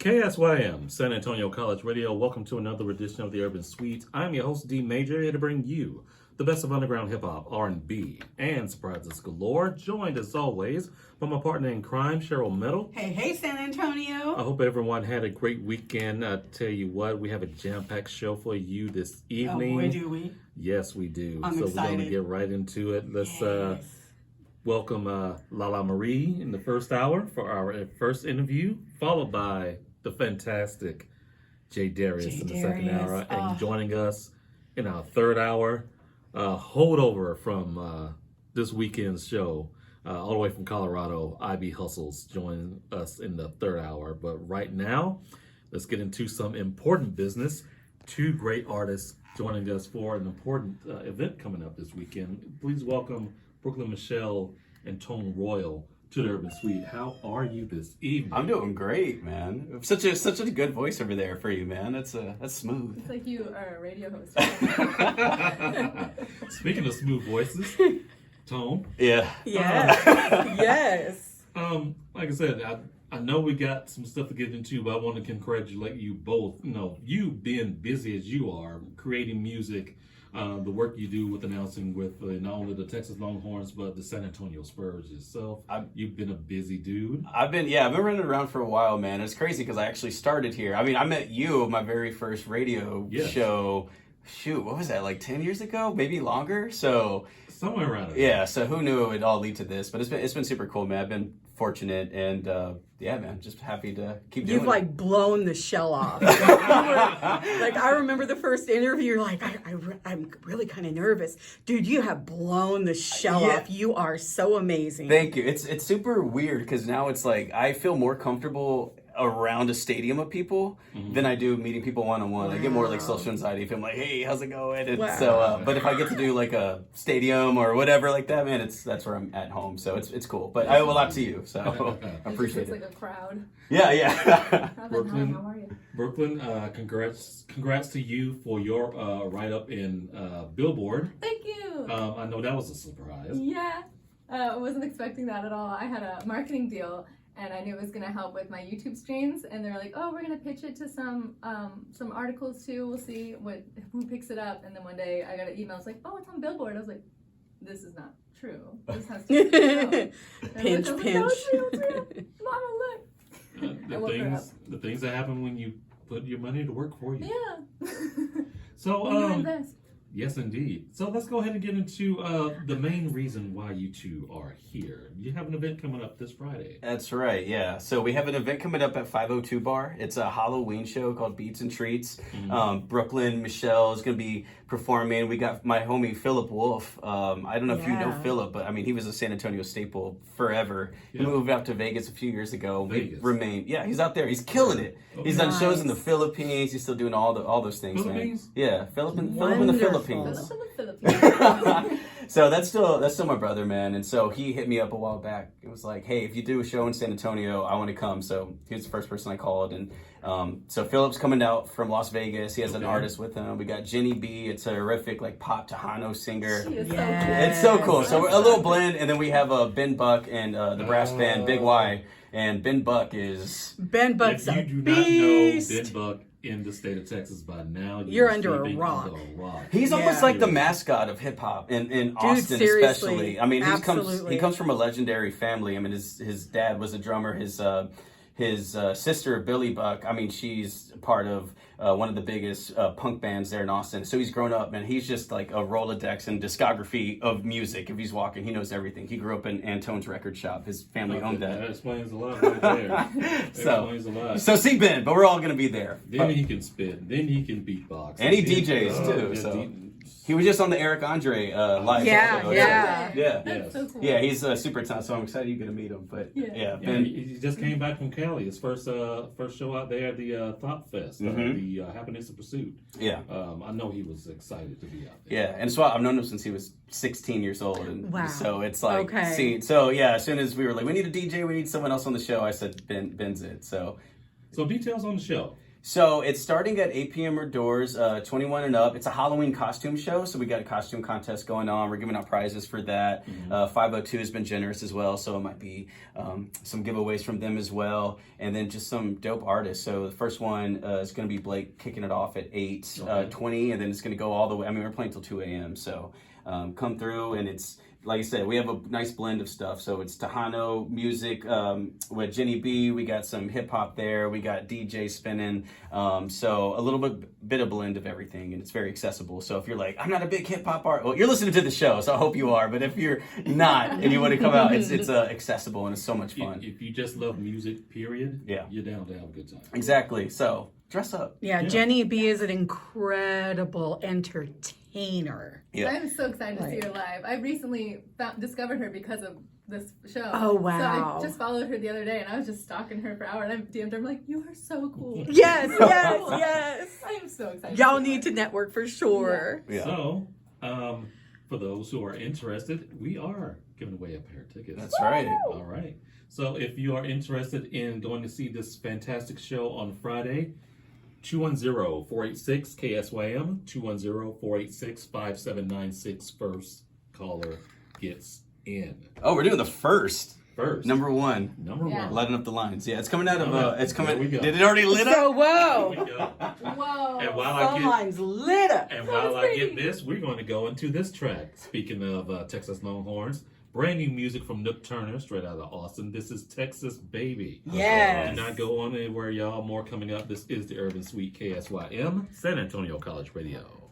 KSYM, San Antonio College Radio. Welcome to another edition of the Urban Suite. I'm your host, D Major, here to bring you the best of underground hip-hop, R&B, and surprises galore. Joined, as always, by my partner in crime, Cheryl Metal. Hey, San Antonio. I hope everyone had a great weekend. I tell you what, we have a jam-packed show for you this evening. Oh, boy, do we. Yes, we do. I'm so excited. We're going to get right into it. Let's Yes. welcome Lala Marie in the first hour for our first interview, followed by the fantastic Jay Darius in the second hour, and joining us in our third hour, holdover from this weekend's show, all the way from Colorado, IB Hustles joining us in the third hour. But right now, let's get into some important business. Two great artists joining us for an important event coming up this weekend. Please welcome Brooklyn Michelle and Tone Royal to the Urban Suite. How are you this evening? I'm doing great, man. Such a good voice over there for you, man. That's smooth. It's like you are a radio host. Speaking of smooth voices, Tone. Yeah. Yes. Yes. Like I said, I know we got some stuff to get into, but I want to congratulate you both. You know, you being busy as you are, creating music, the work you do with announcing with not only the Texas Longhorns, but the San Antonio Spurs yourself. You've been a busy dude. I've been running around for a while, man. It's crazy because I actually started here. I mean, I met you my very first radio show. Shoot, what was that, like 10 years ago? Maybe longer? So somewhere around there. Yeah, so who knew it would all lead to this? But it's been super cool, man. I've been fortunate and yeah, man, just happy to keep doing it. You've like blown the shell off. Like I remember the first interview, you're like, I'm really kind of nervous. Dude, you have blown the shell off. You are so amazing. Thank you. It's super weird because now it's like I feel more comfortable around a stadium of people than I do meeting people one-on-one. Wow. I get more like social anxiety if I'm like, hey, how's it going? And so but if I get to do like a stadium or whatever like that, man, that's where I'm at home. So it's cool. But I owe a lot to you, so I appreciate it. It's like a crowd. Yeah. Brooklyn, how are you? Brooklyn, congrats to you for your write-up in Billboard. Thank you. I know that was a surprise. Yeah. I wasn't expecting that at all. I had a marketing deal and I knew it was going to help with my YouTube streams, and they're like, oh, we're going to pitch it to some articles too. We'll see who picks it up. And then one day I got an email. It's like, oh, it's on Billboard. I was like, this is not true. This has to be real. Pinch. No, it's real. Mama, look. The things that happen when you put your money to work for you. Yeah. So When you invest. yes, indeed. So let's go ahead and get into the main reason why you two are here. You have an event coming up this Friday. That's right, yeah. So we have an event coming up at 502 Bar. It's a Halloween show called Beats and Treats. Brooklyn Michelle is going to be performing. We got my homie Philip Wolf. I don't know if you know Philip, but I mean, he was a San Antonio staple forever. Yeah. He moved out to Vegas a few years ago. Vegas. He's out there. He's killing it. Oh, He's done shows in the Philippines. He's still doing all those things, Philippines? man. Yeah, Philip in the Wonderful. Philippines. Philippines. So that's still my brother, man. And so he hit me up a while back. It was like, hey, if you do a show in San Antonio, I want to come. So he was the first person I called. And so Philip's coming out from Las Vegas. He has an artist with him. We got Jenny B. It's a terrific like pop Tejano singer. She is It's so cool. So we're a little blend. And then we have Ben Buck and the brass band Big Y. And Ben Buck's If you a do beast. not know Ben Buck in the state of Texas by now, You're under a rock. He's almost like the mascot of hip hop in Austin, seriously. especially. I mean, Absolutely. he comes from a legendary family. I mean, his dad was a drummer. His sister Billy Buck. I mean, she's part of one of the biggest punk bands there in Austin. So he's grown up, and he's just like a Rolodex and discography of music. If he's walking, he knows everything. He grew up in Antone's record shop. His family owned that. That explains a lot right there. Explains a lot. So see Ben, but we're all gonna be there. Then he can spit. Then he can beatbox. And he DJs too. So he was just on the Eric Andre live. Yeah, show. yeah. That's so cool. Yeah, he's super talented, so I'm excited you're gonna meet him. But Yeah, Ben, he just came back from Cali. His first show out there at the Thought Fest, the Happiness in Pursuit. Yeah. I know he was excited to be out there. Yeah, and so I've known him since he was 16 years old, and Wow. so it's like, Okay. as soon as we were like, we need a DJ, we need someone else on the show, I said Ben's it. So details on the show. So it's starting at 8 p.m. or doors, 21 and up. It's a Halloween costume show, so we got a costume contest going on. We're giving out prizes for that. 502 has been generous as well, so it might be some giveaways from them as well. And then just some dope artists. So the first one is going to be Blake kicking it off at 8:20, and then it's going to go all the way. I mean, we're playing till 2 a.m., so come through, and it's, like I said, we have a nice blend of stuff. So it's Tejano music with Jenny B. We got some hip hop there. We got DJ spinning. So a little bit of blend of everything, and it's very accessible. So if you're like, I'm not a big hip hop artist, well, you're listening to the show, so I hope you are. But if you're not and you want to come out, it's accessible and it's so much fun. If you just love music, period, Yeah. you're down to have a good time. Exactly. So dress up. Yeah, Jenny B is an incredible entertainer. Yeah. I'm so excited to see her live. I recently discovered her because of this show. Oh, wow. So I just followed her the other day, and I was just stalking her for hours. And I DM'd her. I'm like, you are so cool. Yes, yes, yes. I am so excited. Y'all need to network for sure. Yeah. So, for those who are interested, we are giving away a pair of tickets. That's right. All right. So if you are interested in going to see this fantastic show on Friday, 210-486-KSYM, 210-486-5796. First caller gets in. Oh, we're doing the first. Number one. Number Yeah. one. Lighting up the lines. Yeah, it's coming out of it's coming. There we go. Did it already lit up? So, Here whoa. we go. Whoa. And while Phone lines lit up. And while I get this, we're going to go into this track. Speaking of Texas Longhorns, brand new music from Nook Turner, straight out of Austin. This is Texas Baby. Yes. Do not go on anywhere, y'all. More coming up. This is the Urban Suite KSYM, San Antonio College Radio.